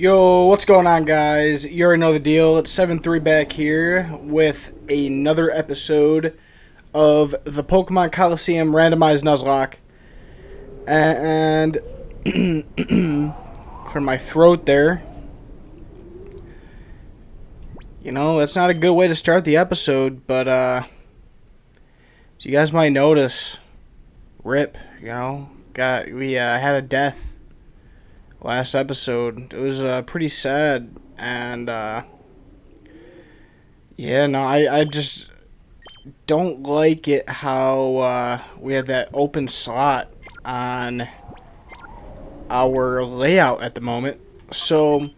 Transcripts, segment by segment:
Yo, what's going on, guys? You already know the deal. It's 7-3 back here with another episode of the Pokemon Colosseum Randomized Nuzlocke. And clear my throat there. You know, that's not a good way to start the episode, but as you guys might notice, rip, we had a death last episode. It was pretty sad, and I just don't like it how we had that open slot on our layout at the moment. So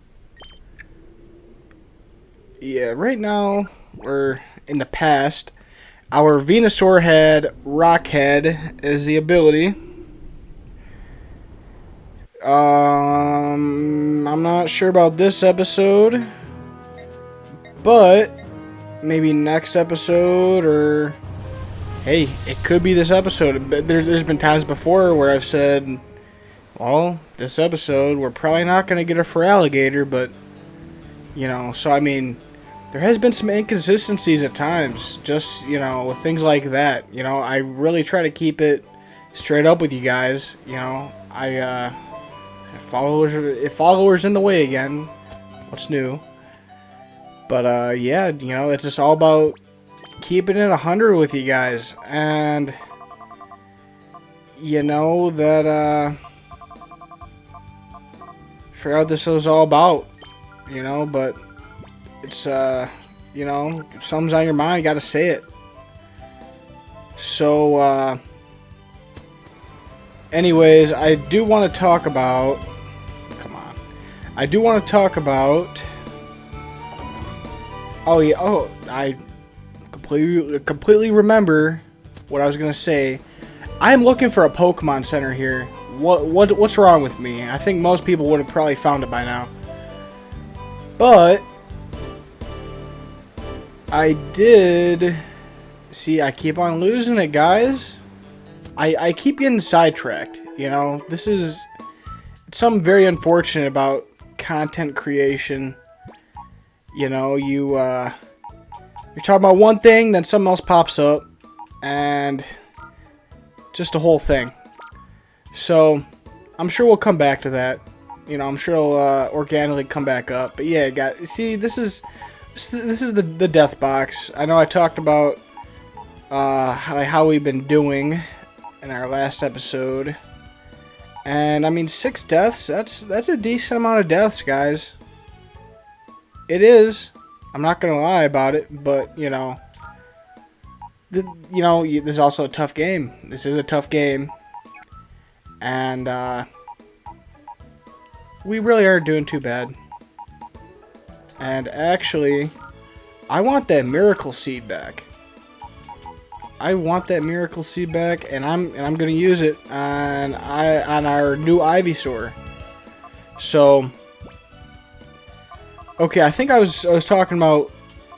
yeah, right now we're in the past. Our Venusaur head, Rockhead, is the ability. I'm not sure about this episode, but maybe next episode, or hey, it could be this episode. There's been times before where I've said, well, this episode we're probably not going to get a Feraligatr, but so I mean, there has been some inconsistencies at times, just with things like that. I really try to keep it straight up with you guys. If followers in the way again, what's new? But it's just all about keeping it 100 with you guys, and that forgot what this was all about, but it's if something's on your mind, you gotta say it. So anyways, I do want to talk about I completely remember what I was gonna say. I'm looking for a Pokemon Center here. What's wrong with me? I think most people would have probably found it by now, but I did see. I keep on losing it, guys. I keep getting sidetracked. This is something very unfortunate about content creation. You're talking about one thing, then something else pops up, and just a whole thing. So I'm sure we'll come back to that. I'm sure it'll organically come back up. But yeah, guys, see, this is the death box. I know I talked about how we've been doing in our last episode, and I mean, 6 deaths. That's a decent amount of deaths, guys. It is. I'm not gonna lie about it, but this is also a tough game. This is a tough game, and we really aren't doing too bad. And actually, I want that Miracle Seed back. And I'm gonna use it on our new Ivysaur. So, okay, I think I was talking about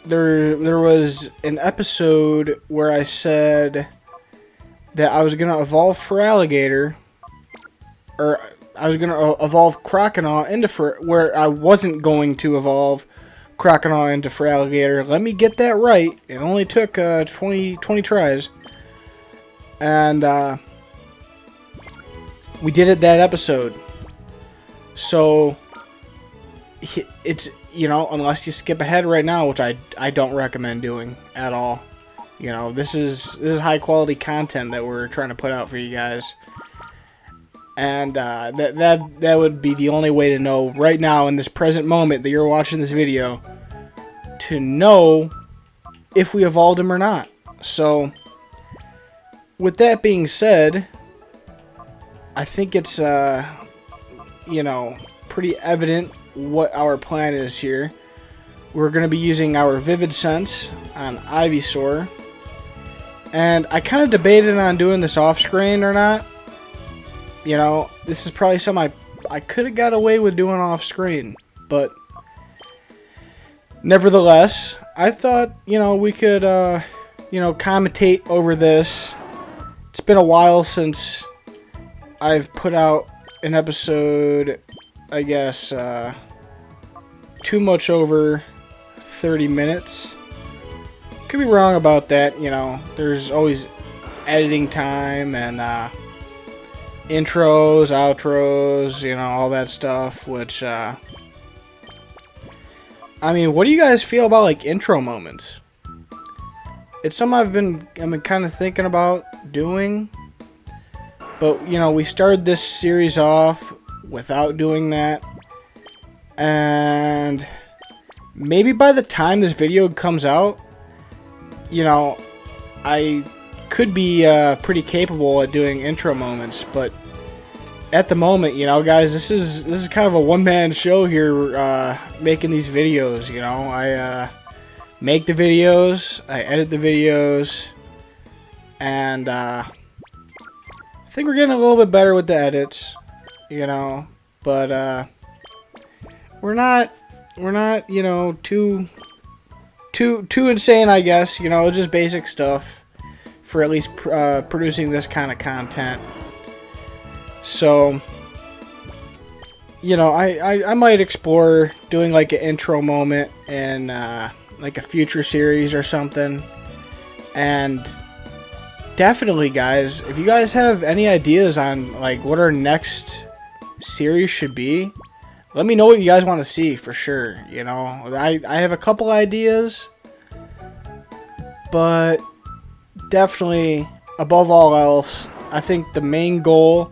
there was an episode where I said that I was gonna evolve Feraligatr, or I was gonna evolve Croconaw into where I wasn't going to evolve Croconaw into Feraligatr. Let me get that right. It only took 20 tries, and we did it that episode. So it's unless you skip ahead right now, which I don't recommend doing at all. This is high quality content that we're trying to put out for you guys, and that would be the only way to know right now, in this present moment that you're watching this video, to know if we evolved him or not. So with that being said, I think it's pretty evident what our plan is here. We're going to be using our Vivid Sense on Ivysaur, and I kind of debated on doing this off screen or not. This is probably something I could have got away with doing off screen, but nevertheless, I thought we could commentate over this. It's been a while since I've put out an episode, I guess, too much over 30 minutes. Could be wrong about that, you know. There's always editing time and intros, outros, you know, all that stuff, which I mean, what do you guys feel about like intro moments? It's something I've been kind of thinking about doing, but you know, we started this series off without doing that, and maybe by the time this video comes out, you know, I could be pretty capable at doing intro moments, but at the moment, you know, guys, this is kind of a one-man show here, making these videos. You know, I make the videos, I edit the videos, and I think we're getting a little bit better with the edits, you know, but we're not, you know, too insane, I guess. You know, just basic stuff for at least producing this kind of content. So, you know, I might explore doing like an intro moment in like a future series or something. And definitely, guys, if you guys have any ideas on like what our next series should be, let me know what you guys want to see for sure. You know, I have a couple ideas, but definitely, above all else, I think the main goal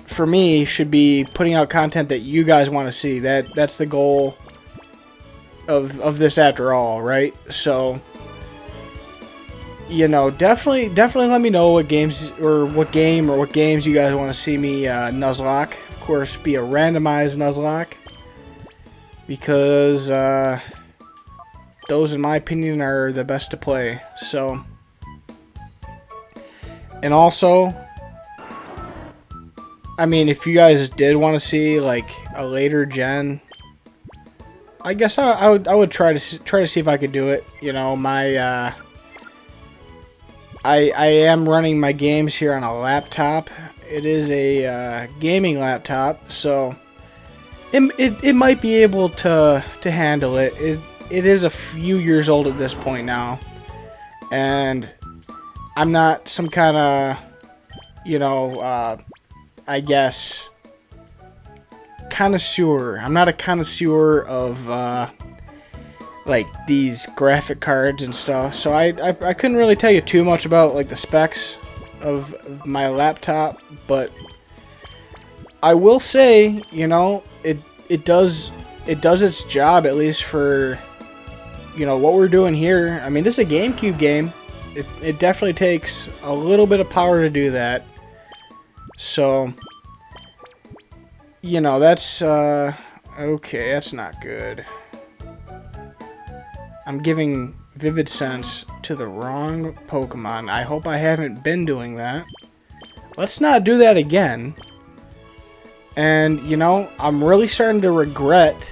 for me should be putting out content that you guys want to see. That's the goal of this after all, right? So, you know, definitely let me know what games or what games you guys want to see me Nuzlocke. Of course, be a randomized Nuzlocke, because those, in my opinion, are the best to play. So, and also, I mean, if you guys did want to see like a later gen, I guess I would try to see if I could do it. You know, my I am running my games here on a laptop. It is a gaming laptop, so it might be able to handle it. It is a few years old at this point now, and I'm not some kind of, you know, I guess, connoisseur. I'm not a connoisseur of like these graphic cards and stuff, so I couldn't really tell you too much about like the specs of my laptop, but I will say, you know, it does its job, at least for, you know, what we're doing here. I mean, this is a GameCube game. It definitely takes a little bit of power to do that. So, you know, that's, okay, that's not good. I'm giving Vivid Sense to the wrong Pokemon. I hope I haven't been doing that. Let's not do that again. And, you know, I'm really starting to regret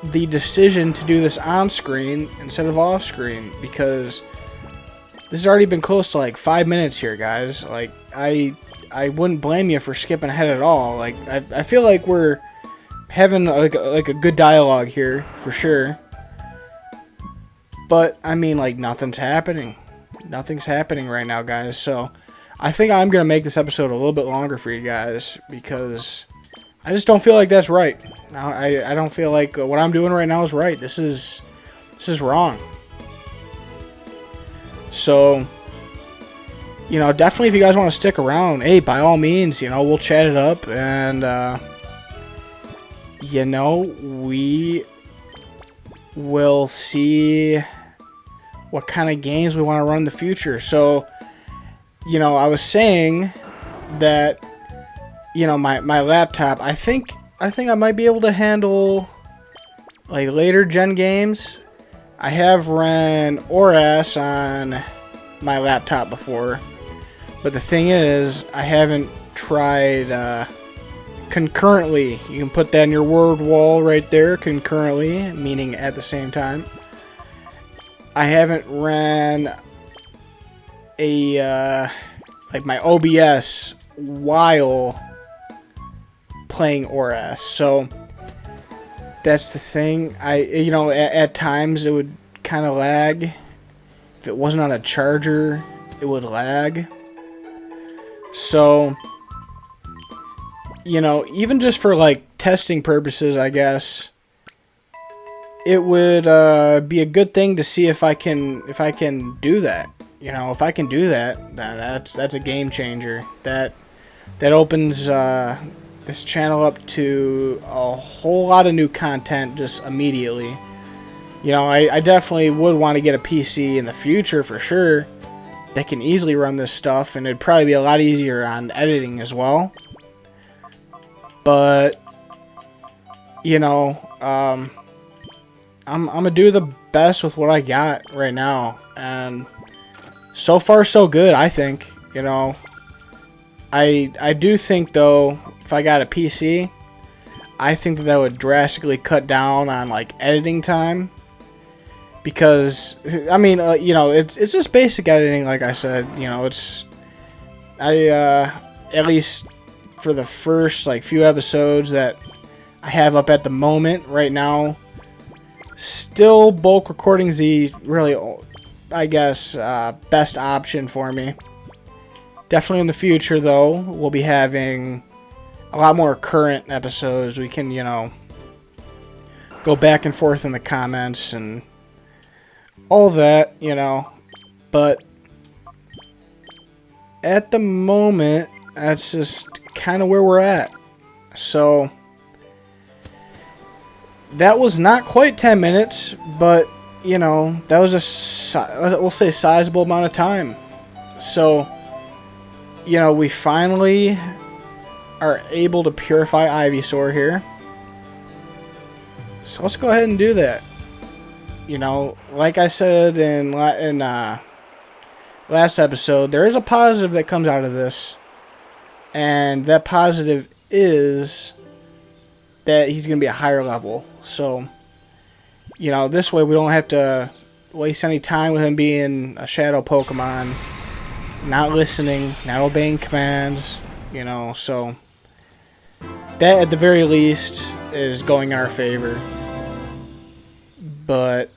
the decision to do this on screen instead of off screen, because this has already been close to like 5 minutes here, guys. Like, I wouldn't blame you for skipping ahead at all. Like, I feel like we're having like a good dialogue here for sure. But I mean, like, nothing's happening. Nothing's happening right now, guys. So I think I'm gonna make this episode a little bit longer for you guys, because I just don't feel like that's right. I don't feel like what I'm doing right now is right. This is wrong. So, you know, definitely if you guys want to stick around, hey, by all means, you know, we'll chat it up, and you know, we will see what kind of games we want to run in the future. So, you know, I was saying that, you know, my laptop, I think I might be able to handle like later gen games. I have ran ORAS on my laptop before, but the thing is, I haven't tried concurrently. You can put that in your word wall right there, concurrently, meaning at the same time. I haven't ran a like my OBS while playing ORAS. So That's the thing. At times it would kind of lag. If it wasn't on the charger, it would lag. So, even just for like testing purposes, I guess it would be a good thing to see if I can do that. If I can do that, that's a game changer. That opens this channel up to a whole lot of new content just immediately. I definitely would want to get a PC in the future for sure that can easily run this stuff, and it'd probably be a lot easier on editing as well. But I'm gonna do the best with what I got right now, and so far so good, I think. I do think though, if I got a PC, I think that would drastically cut down on like editing time, because it's just basic editing, like I said. At least for the first like few episodes that I have up at the moment right now, still bulk recording's the really, I guess, best option for me. Definitely in the future though, we'll be having a lot more current episodes. We can, go back and forth in the comments and all that, but at the moment, that's just kind of where we're at. So that was not quite 10 minutes, but that was we'll say sizable amount of time. So we finally are able to purify Ivysaur here. So let's go ahead and do that. Like I said in last episode, there is a positive that comes out of this, and that positive is that he's going to be a higher level. So, this way we don't have to waste any time with him being a shadow Pokemon, not listening, not obeying commands, so that at the very least is going in our favor. But,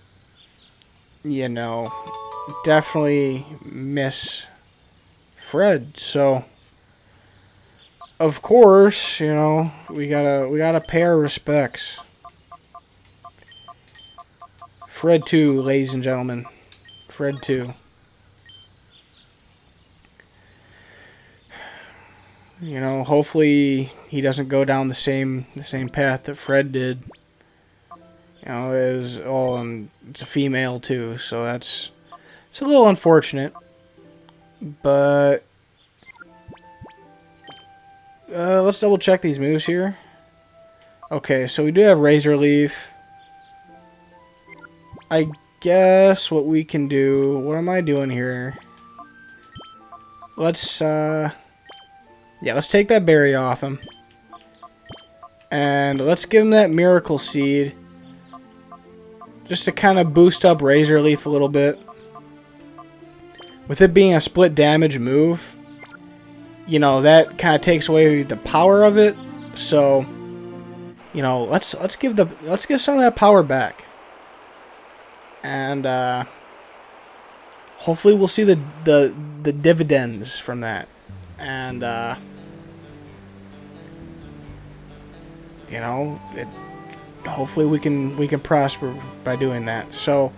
definitely miss Fred, so of course, we gotta pay our respects. Fred 2, ladies and gentlemen. Fred 2. Hopefully he doesn't go down the same path that Fred did. It's a female too, so it's a little unfortunate. But let's double check these moves here. Okay, so we do have Razor Leaf. I guess what we can do... What am I doing here? Let's take that berry off him. And let's give him that Miracle Seed, just to kind of boost up Razor Leaf a little bit. With it being a split damage move, that kind of takes away the power of it. So, let's give some of that power back. And hopefully we'll see the dividends from that. And hopefully we can prosper by doing that. So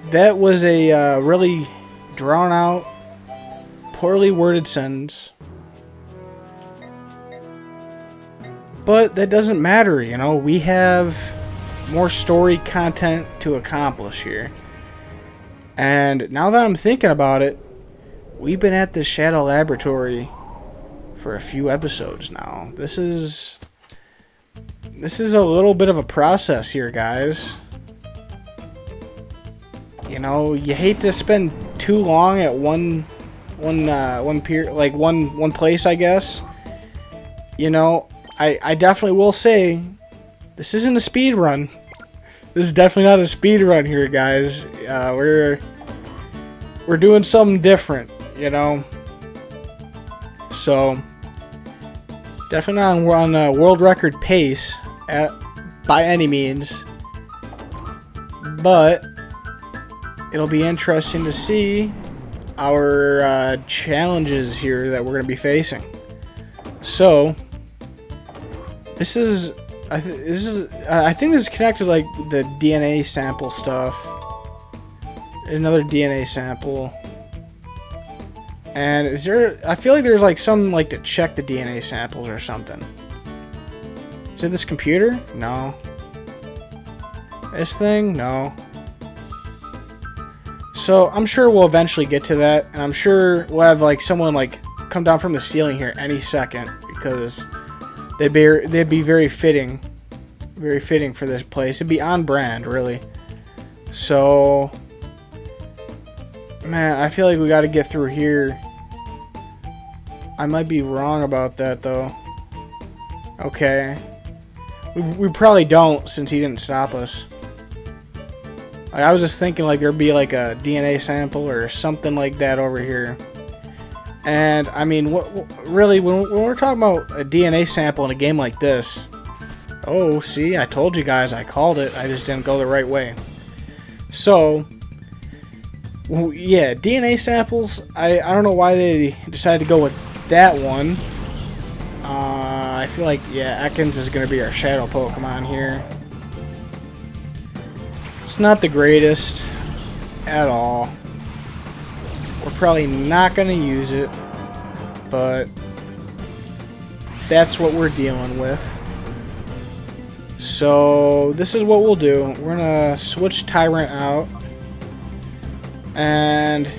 that was a really drawn out, poorly worded sentence, but that doesn't matter. We have more story content to accomplish here. And now that I'm thinking about it, we've been at the Shadow Laboratory for a few episodes now. This is a little bit of a process here, guys. You hate to spend too long at one place, I guess. I definitely will say this isn't a speed run. This is definitely not a speed run here, guys. We're doing something different, So definitely not on a world record pace by any means. But it'll be interesting to see our challenges here that we're going to be facing. So this is, I think this is connected like the DNA sample stuff. Another DNA sample. And is there, I feel like there's like some like to check the DNA samples or something. Is it this computer? No. This thing? No. So I'm sure we'll eventually get to that, and I'm sure we'll have like someone like come down from the ceiling here any second, because they'd be very fitting for this place. It'd be on brand, really. So, man, I feel like we got to get through here. I might be wrong about that though. Okay, we probably don't, since he didn't stop us. I was just thinking like there'd be like a DNA sample or something like that over here. And I mean, really, when we're talking about a DNA sample in a game like this, oh, see, I told you guys, I called it. I just didn't go the right way. So, yeah, DNA samples. I don't know why they decided to go with that one. I feel like, yeah, Ekans is going to be our shadow Pokemon here. It's not the greatest at all. We're probably not going to use it, but that's what we're dealing with. So this is what we'll do. We're going to switch Tyrant out, and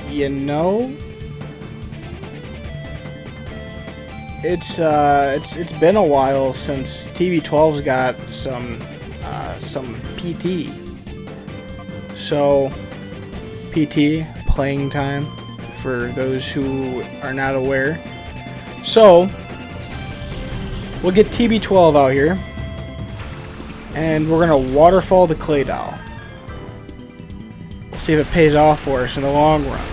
you know, it's been a while since TB12's got some PT. So PT, playing time, for those who are not aware. So we'll get TB12 out here, and we're gonna waterfall the Claydol. We'll see if it pays off for us in the long run.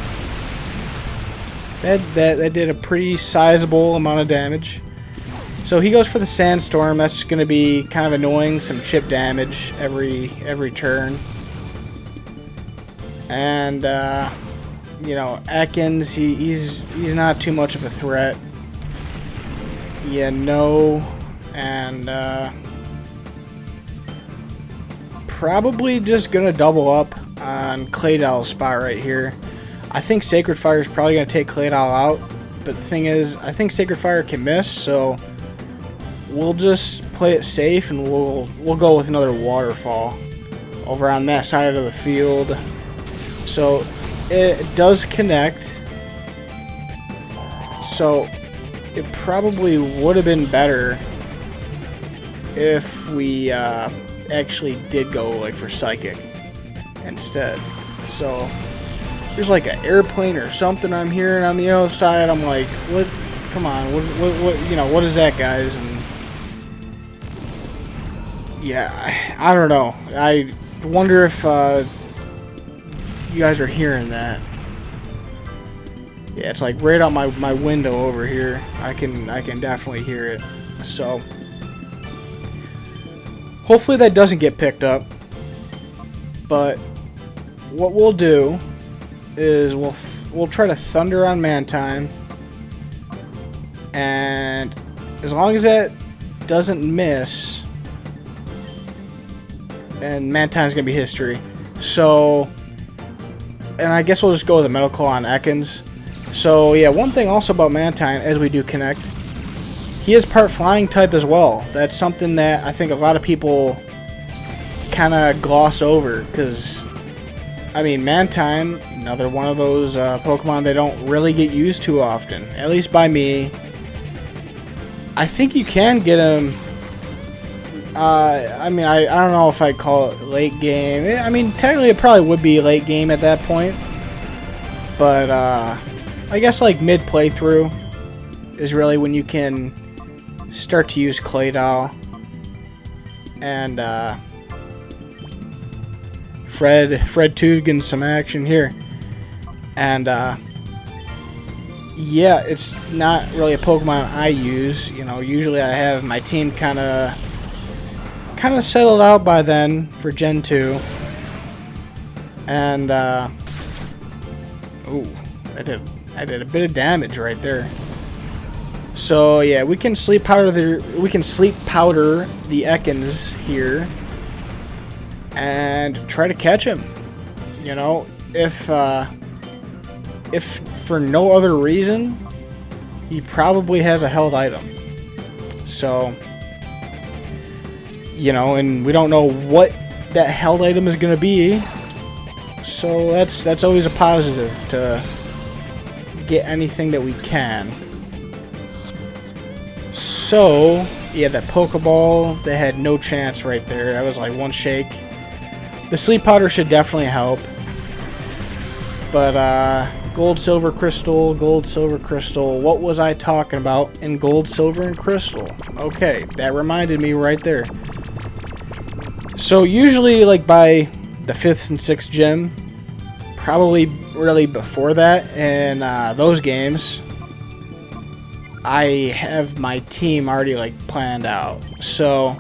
That did a pretty sizable amount of damage. So he goes for the Sandstorm. That's going to be kind of annoying. Some chip damage every turn. And you know, Ekans, he's not too much of a threat. You know, and probably just gonna double up on Claydol's spot right here. I think Sacred Fire is probably gonna take Claydol out, but the thing is, I think Sacred Fire can miss, so we'll just play it safe, and we'll go with another waterfall over on that side of the field. So it does connect. So it probably would have been better if we actually did go like for Psychic instead. So there's like an airplane or something I'm hearing on the other side. I'm like, what? Come on, what? You know, what is that, guys? And yeah, I don't know. I wonder if you guys are hearing that. Yeah, it's like right out my window over here. I can definitely hear it. So hopefully that doesn't get picked up. But what we'll do is we'll try to Thunder on Mantine, and as long as that doesn't miss, and Mantine's gonna be history. So, and I guess we'll just go with the Medical on Ekans. So yeah, one thing also about Mantine, as we do connect, he is part Flying type as well. That's something that I think a lot of people kind of gloss over, because I mean, Mantine, another one of those Pokemon they don't really get used to often, at least by me. I think you can get him. I mean, I don't know if I'd call it late game. I mean, technically it probably would be late game at that point. But I guess like mid playthrough is really when you can start to use Claydol. And Fred 2 getting some action here. And yeah, it's not really a Pokemon I use. You know, usually I have my team kind of settled out by then for Gen 2. And ooh, I did a bit of damage right there. So yeah, we can sleep powder the Ekans here and try to catch him. You know, if for no other reason, he probably has a held item. So, you know, and we don't know what that held item is going to be. So that's always a positive to get anything that we can. So, yeah, that Pokeball, they had no chance right there. That was like one shake. The sleep powder should definitely help. But, gold, silver, crystal, what was I talking about in gold, silver, and crystal? Okay, that reminded me right there. So, usually, like, by the 5th and 6th gym, probably really before that, in those games, I have my team already, like, planned out. So,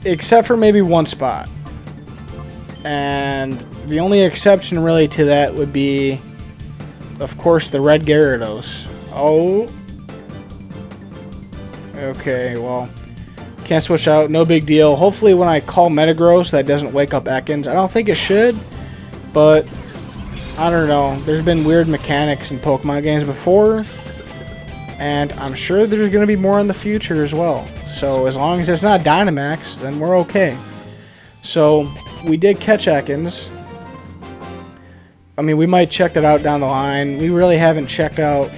except for maybe one spot. And the only exception really to that would be, of course, the red Gyarados. Oh. Okay, well, can't switch out, no big deal. Hopefully when I call Metagross that doesn't wake up Ekans. I don't think it should, but I don't know. There's been weird mechanics in Pokemon games before, and I'm sure there's going to be more in the future as well. So as long as it's not Dynamax, then we're okay. So we did catch Ekans. I mean, we might check that out down the line. We really haven't checked out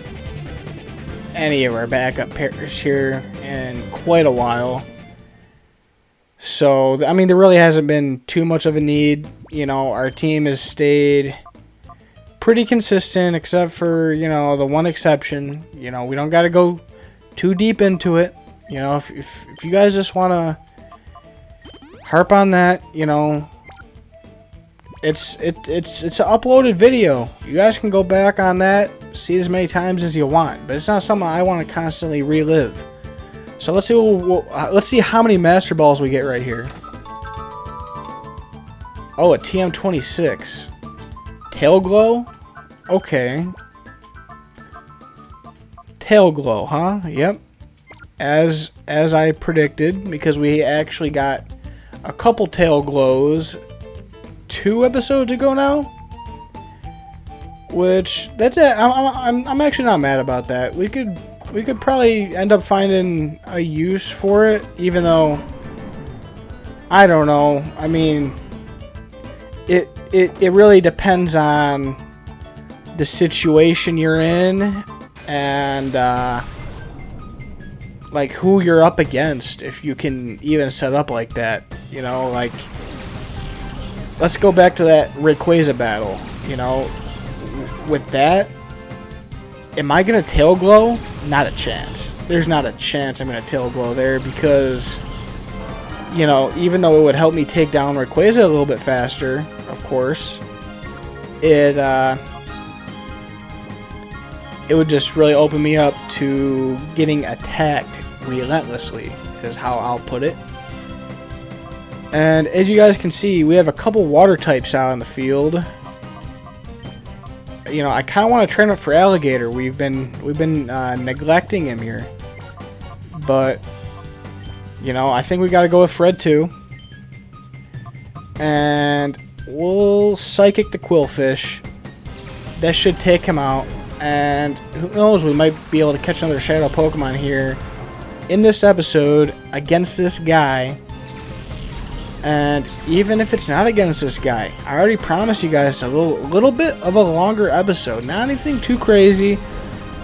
any of our backup pairs here in quite a while. So, I mean, there really hasn't been too much of a need. You know, our team has stayed pretty consistent, except for, you know, the one exception. You know, we don't got to go too deep into it. You know, if you guys just want to harp on that, you know, it's an uploaded video. You guys can go back on that, see it as many times as you want, but it's not something I want to constantly relive. So let's see how many Master Balls we get right here. Oh, a TM26. Tail Glow? Okay. Tail Glow, huh? Yep. As I predicted, because we actually got a couple Tail Glows 2 episodes ago now, which that's it. I'm actually not mad about that. We could probably end up finding a use for it, even though I don't know. I mean, it really depends on the situation you're in and like who you're up against, if you can even set up like that. You know, like, let's go back to that Rayquaza battle. You know, with that, am I going to Tail Glow? Not a chance. There's not a chance I'm going to Tail Glow there, because, you know, even though it would help me take down Rayquaza a little bit faster, of course, it would just really open me up to getting attacked relentlessly, is how I'll put it. And as you guys can see, we have a couple water types out in the field. You know, I kind of want to train up for Alligator. We've been neglecting him here, but you know, I think we got to go with Fred too. And we'll Psychic the Quillfish. That should take him out. And who knows, we might be able to catch another Shadow Pokemon here in this episode against this guy. And even if it's not against this guy, I already promised you guys a little bit of a longer episode. Not anything too crazy.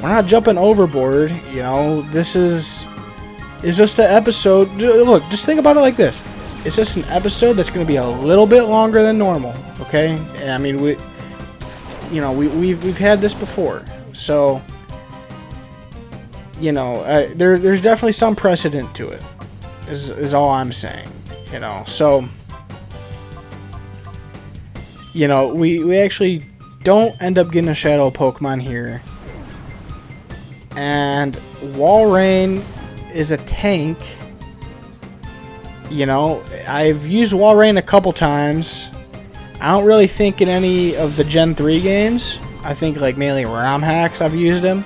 We're not jumping overboard. You know, this is just an episode. Look, just think about it like this. It's just an episode that's going to be a little bit longer than normal. Okay? And I mean, we've had this before. So, you know, there's definitely some precedent to it. Is all I'm saying. You know, so, you know, we actually don't end up getting a Shadow Pokemon here. And Walrein is a tank. You know, I've used Walrein a couple times. I don't really think in any of the Gen 3 games. I think like mainly ROM hacks I've used him.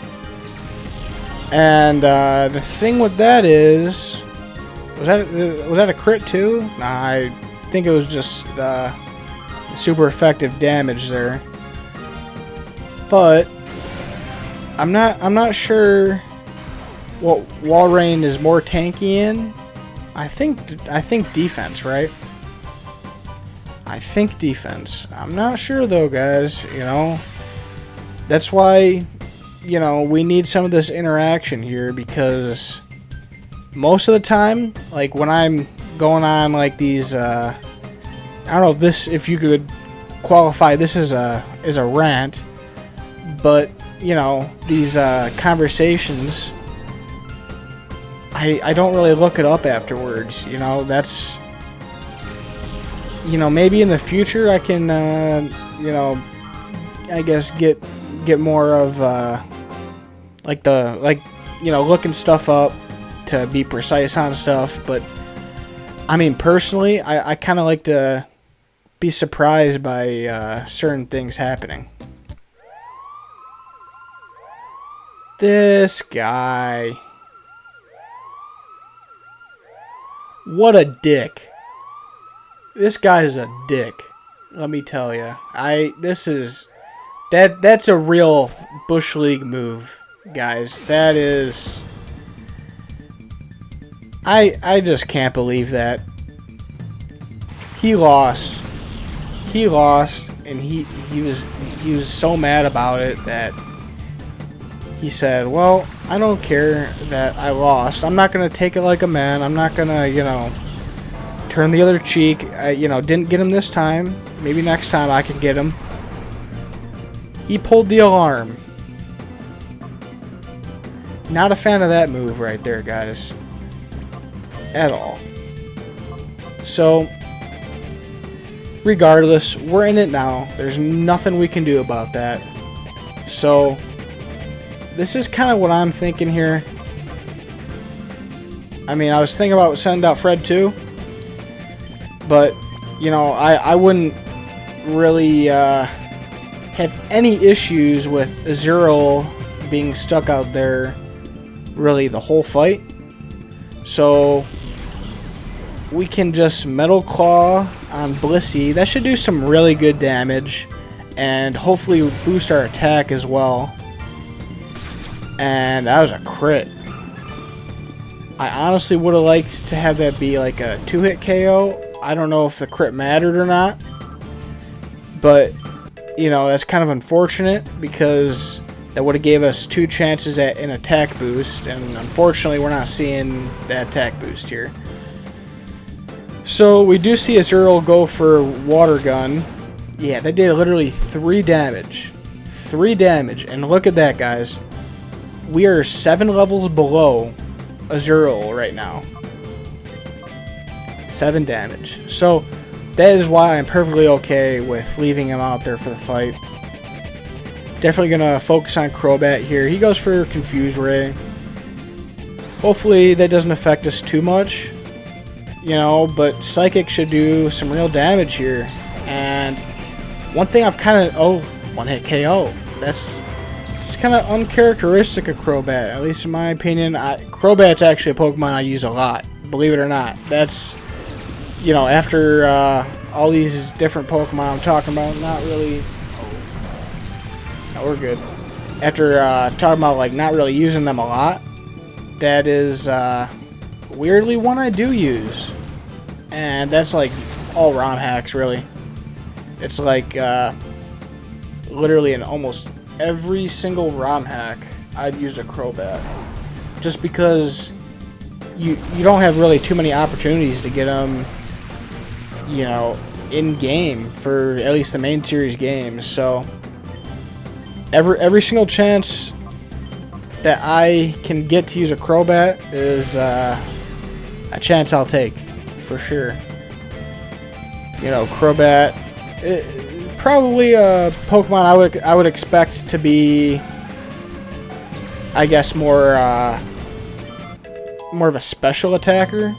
And the thing with that is, was that a crit too? Nah, I think it was just super effective damage there. But I'm not sure what Walrein is more tanky in. I think defense, right? I think defense. I'm not sure though, guys. You know, that's why, you know, we need some of this interaction here, because most of the time, like when I'm going on like these, I don't know if you could qualify this as a rant, but you know, these conversations, I don't really look it up afterwards. You know, that's, you know, maybe in the future I can, you know, I guess get more of you know, looking stuff up to be precise on stuff. But I mean, personally, I kind of like to be surprised by certain things happening. This guy. What a dick. This guy is a dick. Let me tell you. That's a real Bush League move, guys. That is... I just can't believe that. He lost. He lost, and he was so mad about it that he said, well, I don't care that I lost. I'm not going to take it like a man. I'm not going to, you know, turn the other cheek. I, you know, didn't get him this time. Maybe next time I can get him. He pulled the alarm. Not a fan of that move right there, guys. At all. So, regardless, we're in it now. There's nothing we can do about that. So, this is kind of what I'm thinking here. I mean, I was thinking about sending out Fred too. But, you know, I wouldn't really have any issues with Azurill being stuck out there really the whole fight. So, we can just Metal Claw on Blissey. That should do some really good damage. And hopefully boost our attack as well. And that was a crit. I honestly would have liked to have that be like a 2-hit KO. I don't know if the crit mattered or not. But, you know, that's kind of unfortunate, because that would have gave us 2 chances at an attack boost. And unfortunately, we're not seeing that attack boost here. So, we do see Azurill go for Water Gun. Yeah, that did literally 3 damage. 3 damage. And look at that, guys. We are 7 levels below Azurill right now. 7 damage. So, that is why I'm perfectly okay with leaving him out there for the fight. Definitely going to focus on Crobat here. He goes for Confuse Ray. Hopefully that doesn't affect us too much. You know, but Psychic should do some real damage here. And one thing I've kind of... Oh, 1-hit KO. It's kind of uncharacteristic of Crobat, at least in my opinion. Crobat's actually a Pokemon I use a lot, believe it or not. That's, you know, after all these different Pokemon I'm talking about, not really... No, we're good. After talking about, like, not really using them a lot, that is weirdly one I do use. And that's, like, all ROM hacks, really. It's like literally in almost every single ROM hack, I've used a Crobat. Just because you don't have really too many opportunities to get them, you know, in-game for at least the main series games. So, every single chance that I can get to use a Crobat is a chance I'll take, for sure. You know, Crobat... probably a Pokemon I would expect to be, I guess, more of a special attacker.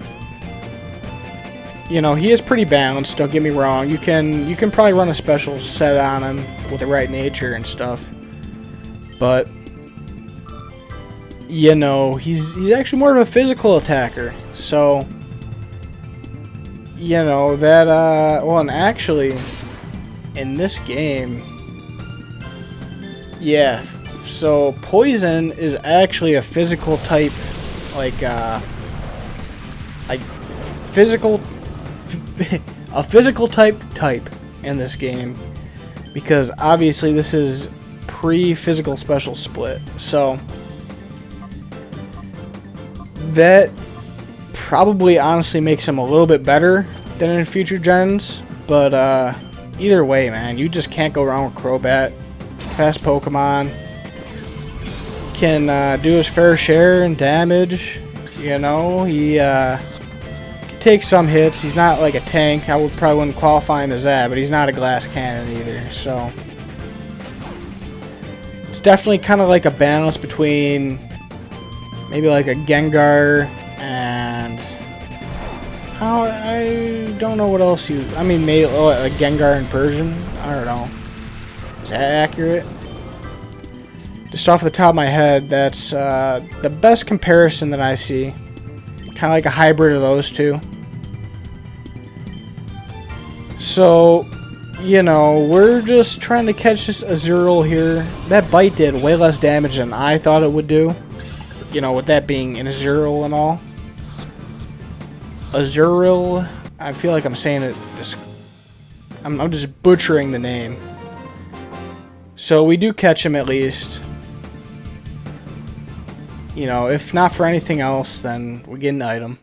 You know, he is pretty balanced, don't get me wrong. You can probably run a special set on him with the right nature and stuff. But you know, he's actually more of a physical attacker. So, you know, that well, and actually in this game, yeah, so poison is actually a physical type, like physical a physical type in this game, because obviously this is pre-physical special split. So that probably honestly makes him a little bit better than in future gens, but either way, man, you just can't go wrong with Crobat. Fast Pokemon, can do his fair share in damage. You know, he can take some hits. He's not like a tank. I probably wouldn't qualify him as that, but he's not a glass cannon either. So it's definitely kind of like a balance between maybe like a Gengar and I don't know what else you. I mean, maybe a Gengar and Persian. I don't know. Is that accurate? Just off the top of my head, that's the best comparison that I see. Kind of like a hybrid of those two. So, you know, we're just trying to catch this Azurill here. That bite did way less damage than I thought it would do. You know, with that being an Azurill and all. Azurill, I feel like I'm saying it just... I'm just butchering the name. So we do catch him at least. You know, if not for anything else, then we get an item.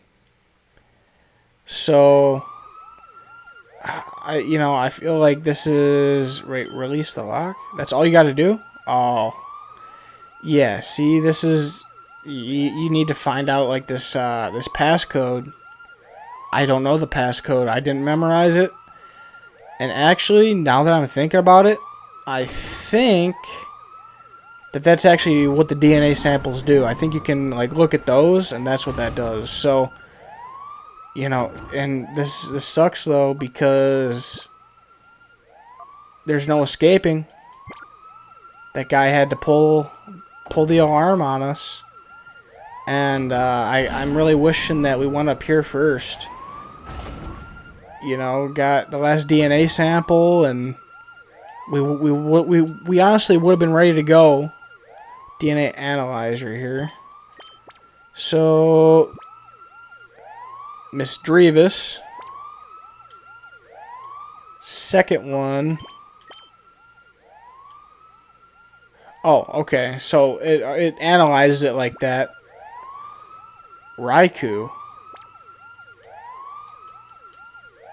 So, I feel like this is... release the lock? That's all you gotta do? Oh. Yeah, see, this is... You need to find out, like, this passcode. I don't know the passcode. I didn't memorize it. And actually, now that I'm thinking about it, I think that that's actually what the DNA samples do. I think you can, like, look at those, and that's what that does. So, you know, and this sucks, though, because there's no escaping. That guy had to pull the alarm on us. And I'm really wishing that we went up here first. You know, got the last DNA sample, and we honestly would have been ready to go. DNA analyzer here. So, Miss Drevis. Second one. Oh, okay. So it analyzes it like that. Raikou.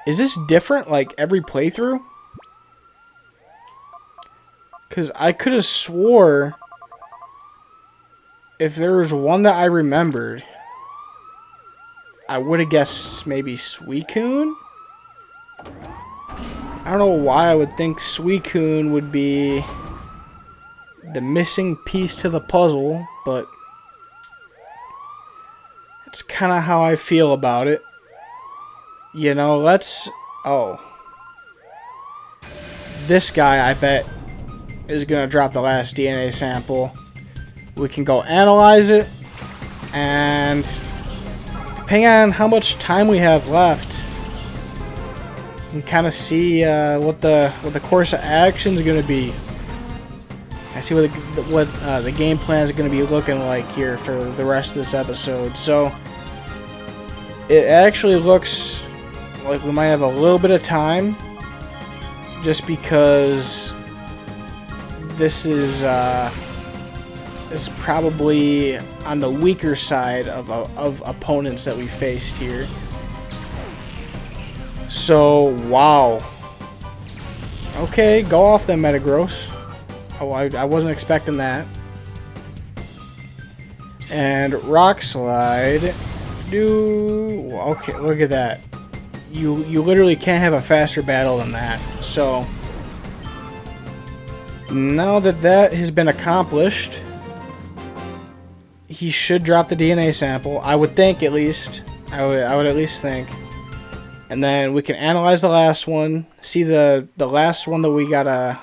Is this different, like, every playthrough? Because I could have swore if there was one that I remembered, I would have guessed maybe Suicune? I don't know why I would think Suicune would be the missing piece to the puzzle, but it's kind of how I feel about it. You know, let's... Oh. This guy, I bet, is going to drop the last DNA sample. We can go analyze it, and depending on how much time we have left, we can kind of see what the course of action is going to be. I see what the game plan is going to be looking like here for the rest of this episode. So it actually looks like we might have a little bit of time, just because this is probably on the weaker side of opponents that we faced here. So, wow. Okay, go off then, Metagross. Oh, I wasn't expecting that. And Rock Slide. Okay, look at that. You literally can't have a faster battle than that. So, Now that that has been accomplished, he should drop the DNA sample. I would think, at least. I would at least think. And then we can analyze the last one. See the last one that we gotta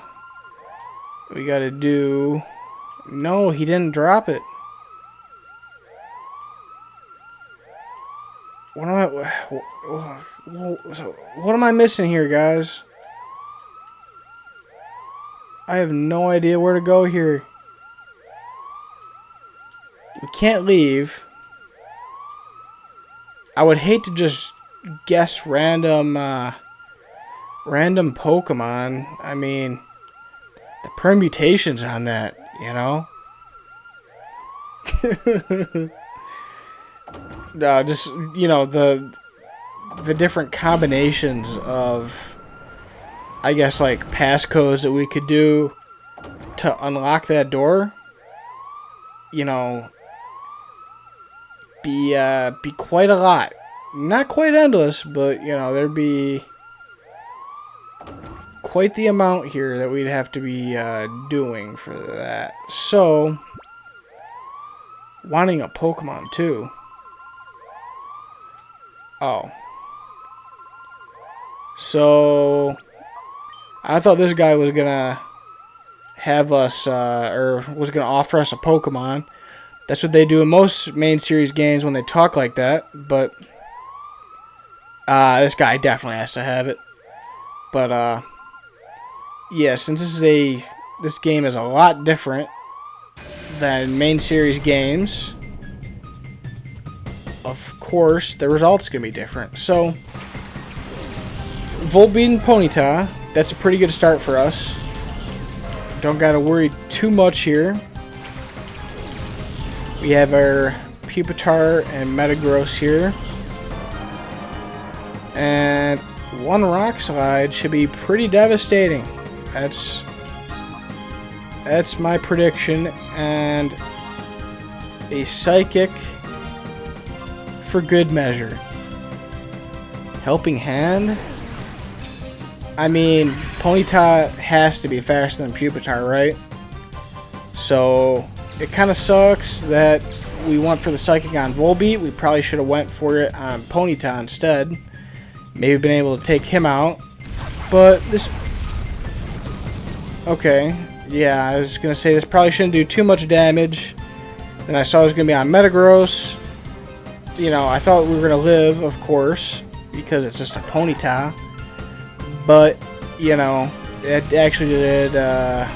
do. No, he didn't drop it. What am I missing here, guys? I have no idea where to go here. We can't leave. I would hate to just guess random Pokemon. I mean, the permutations on that, you know? Just, you know, the different combinations of, I guess, like, passcodes that we could do to unlock that door, you know, be quite a lot. Not quite endless, but, you know, there'd be quite the amount here that we'd have to be doing for that. So, wanting a Pokemon too. Oh. So, I thought this guy was gonna have us, or was gonna offer us a Pokemon. That's what they do in most main series games when they talk like that, but this guy definitely has to have it. But yeah, since this game is a lot different than main series games, of course the result's gonna be different. So Volbeat and Ponyta, that's a pretty good start for us. Don't gotta worry too much here. We have our Pupitar and Metagross here. And one Rock Slide should be pretty devastating. That's my prediction. And a Psychic for good measure. Helping Hand? I mean, Ponyta has to be faster than Pupitar, right? So it kind of sucks that we went for the Psychic on Volbeat. We probably should have went for it on Ponyta instead. Maybe been able to take him out. But this... Okay. Yeah, I was going to say this probably shouldn't do too much damage. Then I saw it was going to be on Metagross. You know, I thought we were going to live, of course, because it's just a Ponyta. But, you know, it actually did an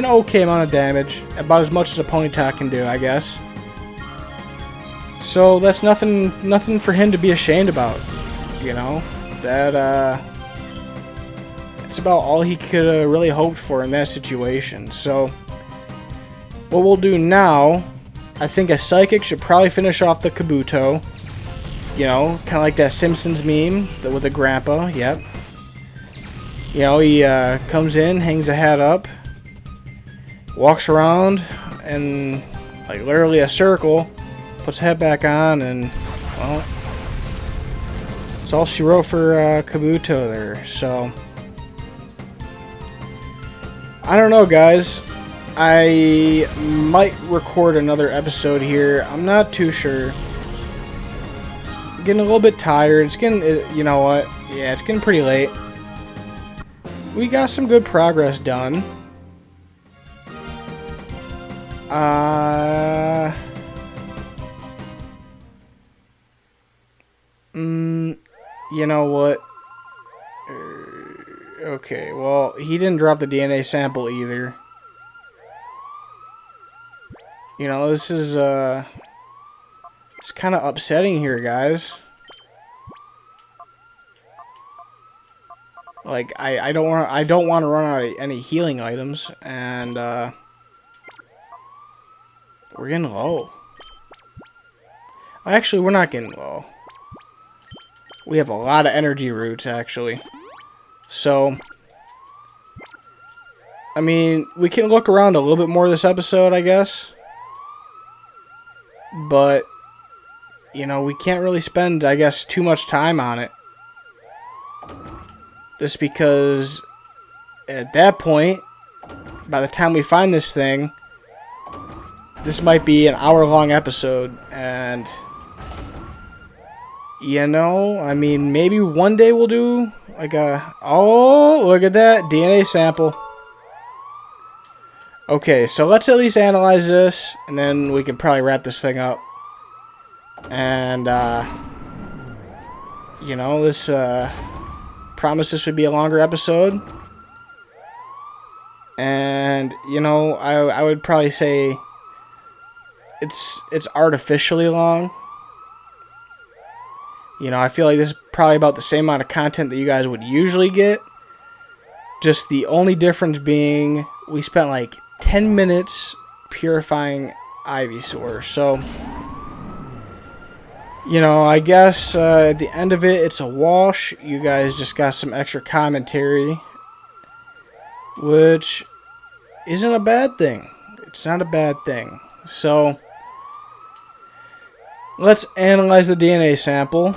okay amount of damage. About as much as a Ponyta can do, I guess. So that's nothing for him to be ashamed about. You know, that it's about all he could have really hoped for in that situation. So what we'll do now, I think a Psychic should probably finish off the Kabuto. You know, kind of like that Simpsons meme with the grandpa. Yep. You know, he comes in, hangs a hat up, walks around, and like literally a circle, puts the hat back on, and well, that's all she wrote for Kabuto there. So I don't know, guys. I might record another episode here. I'm not too sure. I'm getting a little bit tired. It's getting, you know what? Yeah, it's getting pretty late. We got some good progress done. You know what? Okay, well, he didn't drop the DNA sample either. You know, this is, it's kind of upsetting here, guys. Like, I don't want to run out of any healing items, and, we're getting low. Actually, we're not getting low. We have a lot of energy roots, actually. So, I mean, we can look around a little bit more this episode, I guess. But, you know, we can't really spend, I guess, too much time on it. Just because at that point, by the time we find this thing, this might be an hour-long episode, and you know, I mean, maybe one day we'll do like a... Oh, look at that DNA sample. Okay, so let's at least analyze this, and then we can probably wrap this thing up. And, you know, this, promised this would be a longer episode. And, you know, I would probably say it's artificially long. You know, I feel like this is probably about the same amount of content that you guys would usually get. Just the only difference being we spent like 10 minutes purifying Ivysaur. So, you know, I guess at the end of it, it's a wash. You guys just got some extra commentary, which isn't a bad thing. It's not a bad thing. So, let's analyze the DNA sample.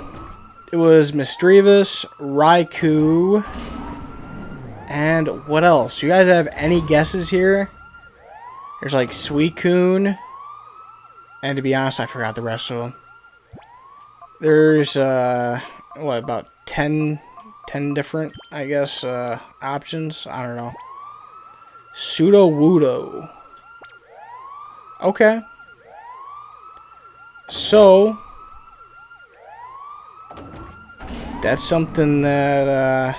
It was Misdreavus, Raikou, and what else? Do you guys have any guesses here? There's like Suicune, and to be honest, I forgot the rest of them. There's, what, about 10 different, I guess, options? I don't know. Sudowoodo. Okay. So, that's something that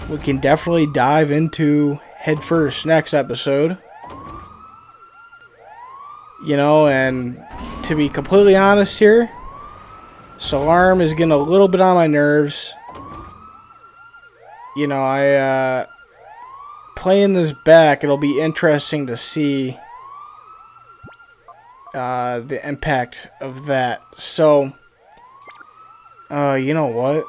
we can definitely dive into headfirst next episode. You know, and to be completely honest here, Solarm is getting a little bit on my nerves. You know, playing this back, it'll be interesting to see the impact of that. So, you know what?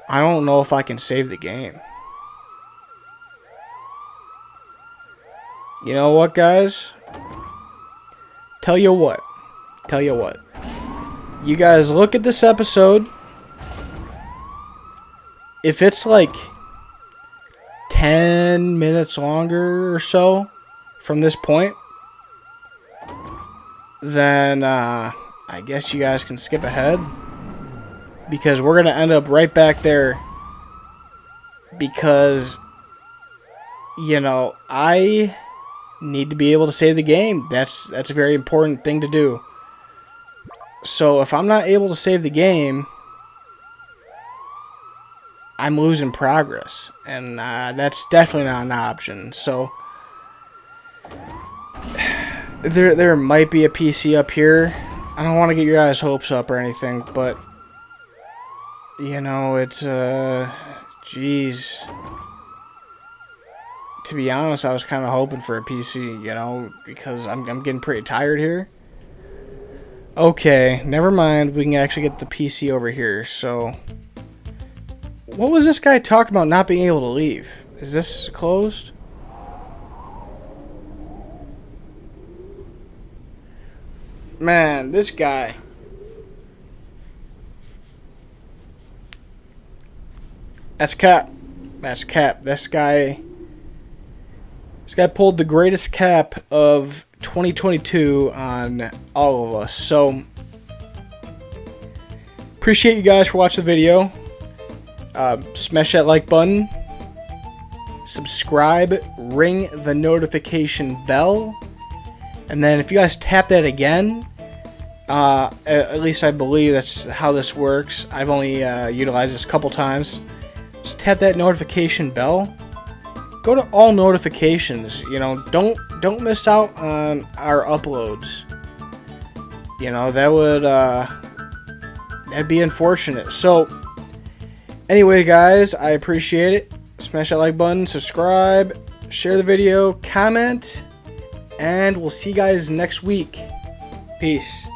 I don't know if I can save the game. You know what, guys? Tell you what. You guys look at this episode. If it's like 10 minutes longer or so from this point, then I guess you guys can skip ahead, because we're going to end up right back there, because, you know, I need to be able to save the game. That's a very important thing to do. So if I'm not able to save the game, I'm losing progress, and that's definitely not an option. So there might be a PC up here. I don't want to get your guys' hopes up or anything, but you know, it's geez. To be honest, I was kind of hoping for a PC, you know, because I'm getting pretty tired here. Okay, never mind. We can actually get the PC over here. So, what was this guy talking about not being able to leave? Is this closed? Man, this guy. That's cap. That's cap. This guy pulled the greatest cap of 2022 on all of us. So, appreciate you guys for watching the video. Smash that like button. Subscribe. Ring the notification bell. And then if you guys tap that again, at least I believe that's how this works. I've only utilized this a couple times. Just tap that notification bell. Go to all notifications. You know, don't miss out on our uploads. You know, that'd be unfortunate. So, anyway, guys, I appreciate it. Smash that like button, subscribe, share the video, comment, and we'll see you guys next week. Peace.